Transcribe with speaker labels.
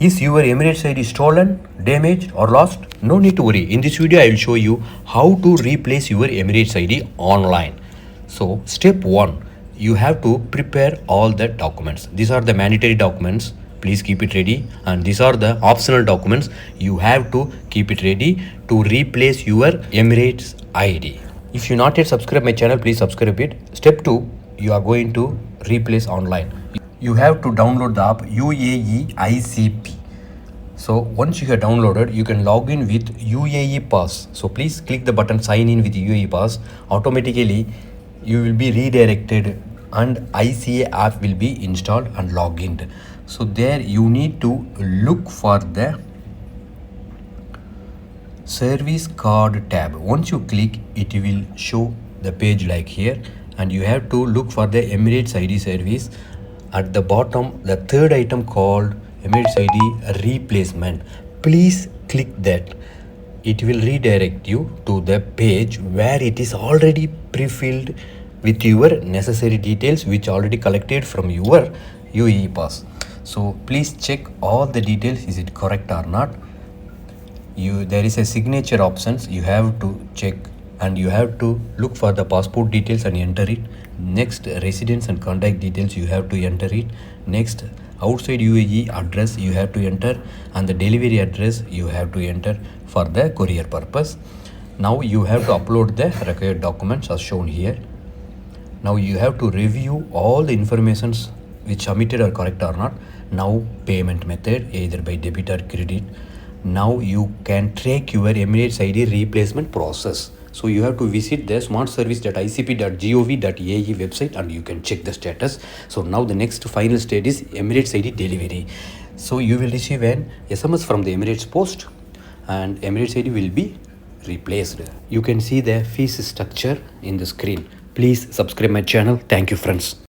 Speaker 1: Is your Emirates ID stolen, damaged or lost? No need to worry. In this video, I will show you how to replace your Emirates ID online. So step 1, you have to prepare all the documents. These are the mandatory documents. Please keep it ready. And these are the optional documents. You have to keep it ready to replace your Emirates ID. If you not yet subscribe my channel, please subscribe it. Step 2, you are going to replace online. You have to download the app UAE ICP. So once you have downloaded, you can log in with UAE Pass. So please click the button sign in with UAE Pass. Automatically you will be redirected and ICA app will be installed and logged in. So there you need to look for the service card tab. Once you click, it will show the page like here, and you have to look for the Emirates ID service. At the bottom, the third item called Emirates ID replacement. Please click that. It will redirect you to the page where it is already pre-filled with your necessary details which already collected from your UAE pass. So please check all the details, is it correct or not. There is a signature options, you have to check, and you have to look for the passport details and enter it. Next, residence and contact details, you have to enter it. Next, outside UAE address you have to enter, and the delivery address you have to enter for the courier purpose. Now you have to upload the required documents as shown here. Now you have to review all the informations which submitted are correct or not. Now payment method, either by debit or credit. Now you can track your Emirates ID replacement process. So you have to visit the smartservice.icp.gov.ae website and you can check the status. So now the next final stage is Emirates ID delivery. So you will receive an SMS from the Emirates Post and Emirates ID will be replaced. You can see the fees structure in the screen. Please subscribe my channel. Thank you friends.